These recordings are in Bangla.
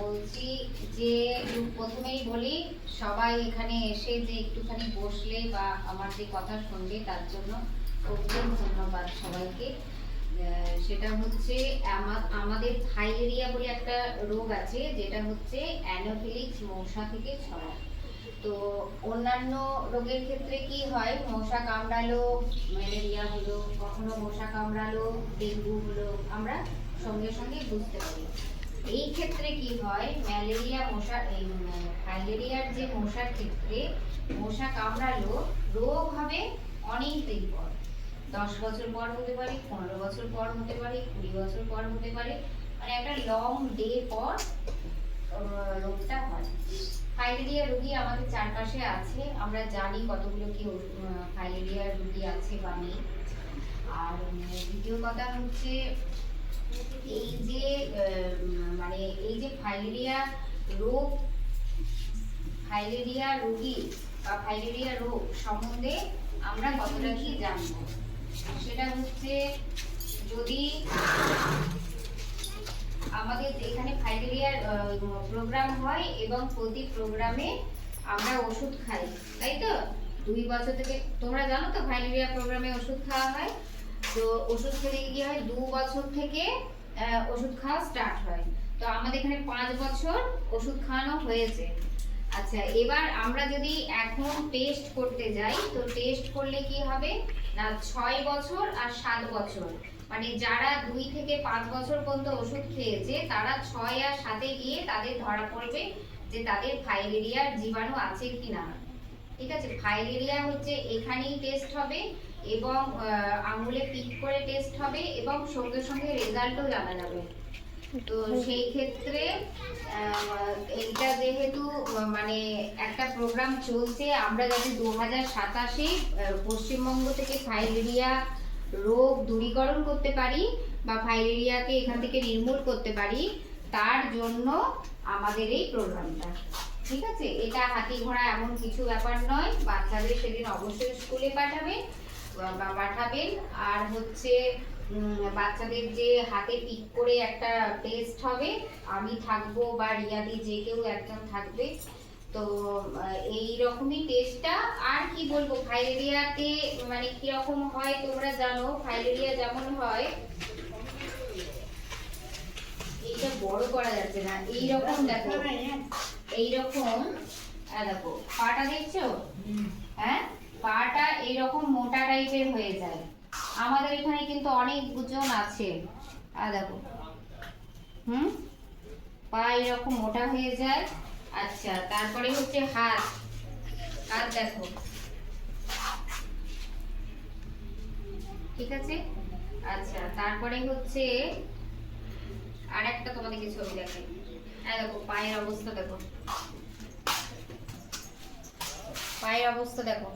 বলছি যে প্রথমেই বলি, সবাই এখানে এসে যে একটুখানি বসলে বা আমার যে কথা শুনলে তার জন্য অগ্রিম ধন্যবাদ সবাইকে। সেটা হচ্ছে আমাদের ফাইলেরিয়া বলে একটা রোগ আছে, যেটা হচ্ছে অ্যানোফিলিক্স মশা থেকে ছড়ায়। তো অন্যান্য রোগের ক্ষেত্রে কি হয়, মশা কামড়ালো ম্যালেরিয়া হলো, কখনো মশা কামড়ালো ডেঙ্গু হলো, আমরা সঙ্গে সঙ্গে বুঝতে পারি। এই ক্ষেত্রে কি হয়, ম্যালেরিয়া মশা ফাইলেরিয়ার যে মশার ক্ষেত্রে মশা কামড়ালো রোগ হবে অনেক দিন পর, 10 বছর পর হতে পারে, 15 বছর পর হতে পারে, 20 বছর পর হতে পারে, মানে একটা লং ডে পর রোগটা হয়। ফাইলেরিয়া রোগী আমাদের চারপাশে আছে, আমরা জানি কতগুলো কি ফাইলেরিয়া রোগী আছে বা নেই। আর দ্বিতীয় কথা হচ্ছে এই যে মানে এই যে ফাইলেরিয়া রোগ, ফাইলেরিয়া রোগী বা ফাইলেরিয়া রোগ সম্বন্ধে আমরা কতটা কি জানবো, সেটা হচ্ছে যদি আমাদের এখানে ফাইলেরিয়ার প্রোগ্রাম হয় এবং প্রতি প্রোগ্রামে আমরা ওষুধ খাই, তাই তো? 2 বছর থেকে, তোমরা জানো তো ফাইলেরিয়া প্রোগ্রামে ওষুধ খাওয়া হয়। তো ওষুধ খেলে কি হয়, 2 বছর থেকে ওষুধ খাওয়া স্টার্ট হয়। তো আমাদের এখানে 5 বছর ওষুধ খাওয়ানো হয়েছে। আচ্ছা, এবার আমরা যদি এখন টেস্ট করতে যাই, তো টেস্ট করলে কি হবে না, 6 বছর আর 7 বছর, মানে যারা 2 থেকে 5 বছর পর্যন্ত ওষুধ খেয়েছে তারা 6 আর 7-এ গিয়ে তাদের ধরা পড়বে যে তাদের ফাইলেরিয়ার জীবাণু আছে কিনা। ঠিক আছে, ফাইলেরিয়া হচ্ছে এখানেই টেস্ট হবে এবং আঙুলে পিক করে টেস্ট হবে এবং সঙ্গে সঙ্গে রেজাল্টও জানা যাবে। তো সেই ক্ষেত্রে এইটা যেহেতু মানে একটা প্রোগ্রাম চলছে, আমরা যাতে 2027-এ পশ্চিমবঙ্গ থেকে ফাইলেরিয়া রোগ দূরীকরণ করতে পারি বা ফাইলেরিয়াকে এখান থেকে নির্মূল করতে পারি, তার জন্য আমাদের এই প্রোগ্রামটা। ঠিক আছে, এটা হাতি ঘোড়া এমন কিছু ব্যাপার নয়। বাচ্চাদের সেদিন অবশ্যই স্কুলে পাঠাবেন বা পাঠাবেন। আর হচ্ছে বাচ্চাদের যে হাতে পিক করে একটা টেস্ট হবে, আমি থাকবো বা রিয়াদি যে কেউ একজন থাকবে। তো এই রকমই টেস্টটা। আর কি বলবো, ফাইলেরিয়াতে মানে কি রকম হয় তোমরা জানো। ফাইলেরিয়া যেমন হয়, এইটা বড় করা যাচ্ছে না, এই রকম দেখো, এই রকম দেখো পাটা দেখছো, হ্যাঁ পাটা এইরকম মোটা টাইপের হয়ে যায়। আমাদের এখানে কিন্তু অনেক ওজন আছে, দেখো পা এরকম মোটা হয়ে যায়। আচ্ছা, তারপরে হচ্ছে হাত, হাত দেখো, ঠিক আছে। আচ্ছা, তারপরে হচ্ছে আরেকটা তোমাদেরকে ছবি দেখাই, দেখো পায়ের অবস্থা দেখো, পায়ের অবস্থা দেখো,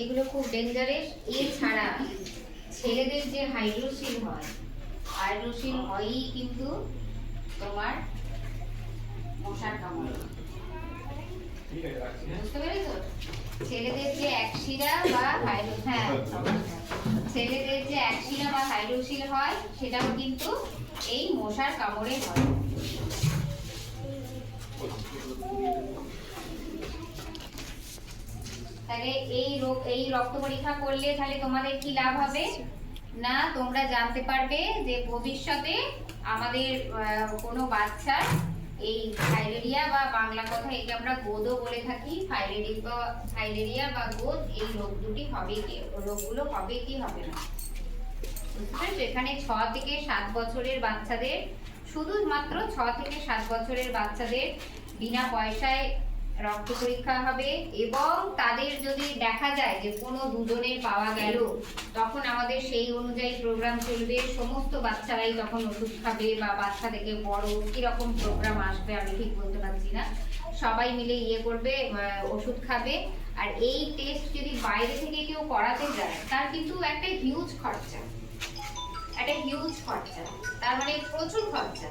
এগুলো খুব ডেঞ্জারাস। এছাড়া ছেলেদের যে হাইড্রোসিল হয়, হাইড্রোসিল হয়ই কিন্তু তোমার মশার কামড়ে, বুঝতে পেরেছো? ছেলেদের যে একশিরা বা ছেলেদের যে একশিরা বা হাইড্রোসিল হয়, সেটাও কিন্তু এই মশার কামড়ে হয়। তাহলে এই রক্ত পরীক্ষা করলে তাহলে তোমাদের কি লাভ হবে না, তোমরা জানতে পারবে যে ভবিষ্যতে আমাদের কোনো বাচ্চার এই ফাইলেরিয়া বা বাংলা কথায় একে আমরা গোদও বলে থাকি, ফাইলেরিয়া বা গোদ, এই রোগগুলো হবে কি হবে না। এখানে 6 থেকে 7 বছরের বাচ্চাদের, শুধুমাত্র 6 থেকে 7 বছরের বাচ্চাদের বিনা পয়সায় রক্ত পরীক্ষা হবে। এবং তাদের যদি দেখা যায় যে কোনো দুজনের পাওয়া গেল, তখন আমাদের সেই অনুযায়ী প্রোগ্রাম চলবে। সমস্ত বাচ্চারাই তখন ওষুধ খাবে, বা বাচ্চা থেকে বড় কিরকম প্রোগ্রাম আসবে আমি ঠিক বলতে পারছি না, সবাই মিলে করবে, ওষুধ খাবে। আর এই টেস্ট যদি বাইরে থেকে কেউ করাতে যায়, তার কিন্তু একটা হিউজ খরচা, তার মানে প্রচুর খরচা।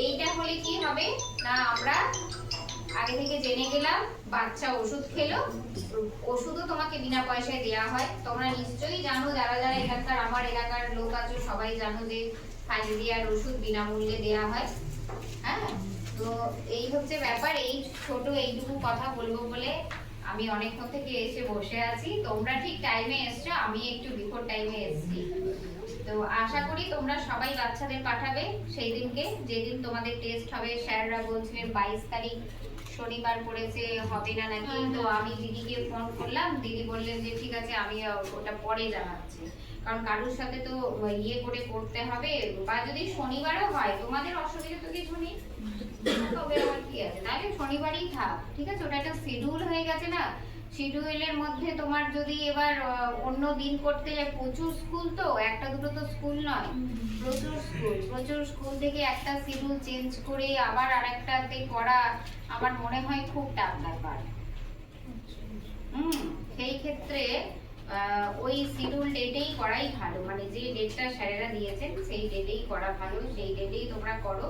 এইটা হলে কি হবে না, আমরা আগে থেকে জেনে গেলাম, বাচ্চা ওষুধ খেলো, ওষুধও তোমাকে বিনা পয়সায় দেওয়া হয়। তোমরা নিশ্চয়ই জানো, যারা যারা এখানকার আমার এলাকার লোক আছো সবাই জানো যে ফাইলেরিয়ার ওষুধ বিনামূল্যে দেওয়া হয়। হ্যাঁ, তো এই হচ্ছে ব্যাপার। এই ছোট এইটুকু কথা বলবো বলে আমি অনেকক্ষণ থেকে এসে বসে আছি। তোমরা ঠিক টাইমে এসছো, আমি একটু বিফোর টাইমে এসেছি। তো আশা করি তোমরা সবাই বাচ্চাদের পাঠাবে সেই দিনকে, যেদিন তোমাদের টেস্ট হবে। স্যাররা বলছিলেন 22 তারিখ শনিবার পড়েছে, হবে না নাকি। তো আমি দিদিকে ফোন করলাম, দিদি বললেন যে ঠিক আছে, আমি ওটা পরে জানাচ্ছি। কারণ কারোর সাথে তো ইয়ে করে করতে হবে, বা যদি শনিবারও হয় তোমাদের অসুবিধা তো কিছু নেই, তবে আমার কি আছে, তাহলে শনিবারই থাক, ঠিক আছে। ওটা একটা শিডিউল হয়ে গেছে না, শিডিউলের মধ্যে তোমার যদি এবার অন্য দিন করতে যায়, প্রচুর স্কুল তো, একটা দুটো তো স্কুল নয়, প্রচুর স্কুল থেকে একটা শিডিউল চেঞ্জ করে আবার আরেকটাতে করা আমার মনে হয় খুব টাফ ব্যাপার। সেই ক্ষেত্রে ওই শিডিউল ডেটেই করাই ভালো, মানে যে ডেটটা স্যারেরা দিয়েছেন সেই ডেটেই করা ভালো, সেই ডেটেই তোমরা করো।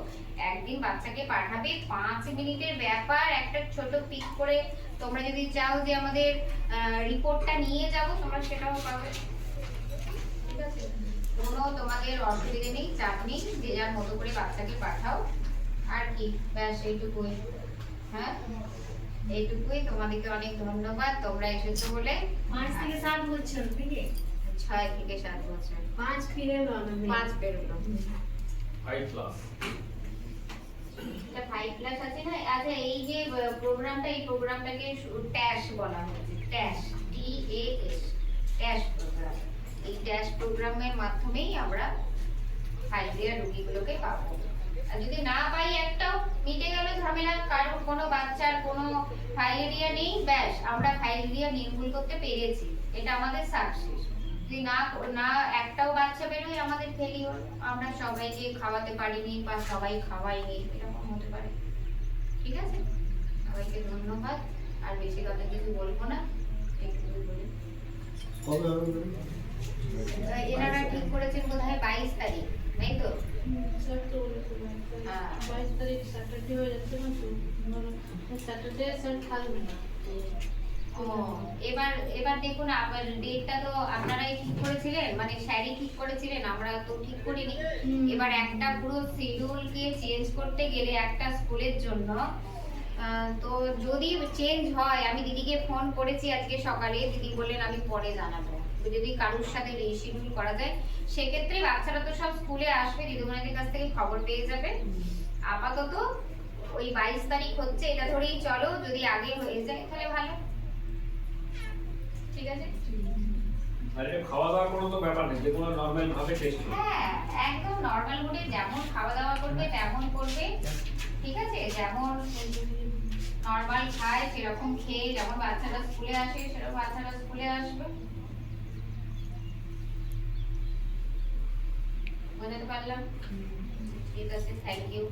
একদিন বাচ্চাকে পাঠাবে, 5 মিনিটের ব্যাপার, একটা ছোট পিক করে তোমরা যদি চাও যে আমাদের রিপোর্টটা নিয়ে যাব, তোমরা সেটাও পাবে, ঠিক আছে। কোনো তোমাদের অসুবিধা নেই, চাপ নেই, যে যার মতো করে বাচ্চাকে পাঠাও। আর কি, ব্যাস এইটুকুই। হ্যাঁ, এইটুকুই। তোমাদেরকে অনেক ধন্যবাদ, তোমরা এসেছো বলে। 5 থেকে 7 বছর থেকে 6 থেকে 7 বছর, 5 পেরোলো আমাদের। 5 পেরোলো। 5 ক্লাস। এটা 5 ক্লাস আছে না। আচ্ছা, এই যে প্রোগ্রামটা, এই প্রোগ্রামটাকে ট্যাশ বলা হচ্ছে, ট্যাশ, TAS, ট্যাশ প্রোগ্রাম। এই ট্যাশ প্রোগ্রামের মাধ্যমেই আমরা ফাইলেরিয়া রোগীগুলোকে পাবো। আর যদি না পাই, একটাও মিটে গেল ঝামেলা, কারণ কোনো বাচ্চার কোনো ফাইলেরিয়া নেই, ব্যাস আমরা ফাইলেরিয়া নির্মূল করতে পেরেছি, এটা আমাদের সাকসেস। যদি না একটাও বাচ্চা বেরোয়, আমাদের ফেলিওর, আমরা সবাইকে খাওয়াতে পারিনি বা সবাই খাওয়াইনি, এরকম হতে পারে, ঠিক আছে। সবাইকে ধন্যবাদ, আর বেশি কথা কিছু বলবো না, একটু বলি। এনারা ঠিক করেছেন বোধহয় 22 তারিখ, তাই তো? স্যার তো বলেছিল 22 তারিখ স্যাটারডে হয়ে যাচ্ছে না, তো স্যাটারডে স্যার থাকবে না। ও, এবার দেখুন, আবার ডেটটা তো আপনারাই ঠিক করেছিলেন, মানে স্যারই ঠিক করেছিলেন, আমরা তো ঠিক করিনি। এবার একটা পুরো শিডিউলকে চেঞ্জ করতে গেলে একটা স্কুলের জন্য, তো যদি চেঞ্জ হয়, আমি দিদিকে ফোন করেছি আজকে সকালে, দিদি বললেন আমি পরে জানাবো, যদি কারোর সাথে রিশিডিউল করা যায়। সেক্ষেত্রে বাচ্চারা তো সব স্কুলে আসবে, দিদিমণিদের কাছ থেকে খবর পেয়ে যাবে। আপাতত ওই 22 তারিখ হচ্ছে, এটা ধরেই চলো, যদি আগে হয়ে যায় তাহলে ভালো, ঠিক আছে। আর এটা খাওয়া দাওয়ার কোনো তো ব্যাপার নেই, যে কোনো নরমাল ভাবে টেস্ট হবে। হ্যাঁ, একদম নরমাল মোডে যেমন খাওয়া দাওয়া করবে তেমন করবে, ঠিক আছে। যেমন নরমাল খায় সেরকম খেয়ে, যেমন বাচ্চারা স্কুলে আসে সেরকম বাচ্চারা স্কুলে আসবে। বোঝাতে পারলাম? ঠিক আছে, থ্যাংক ইউ।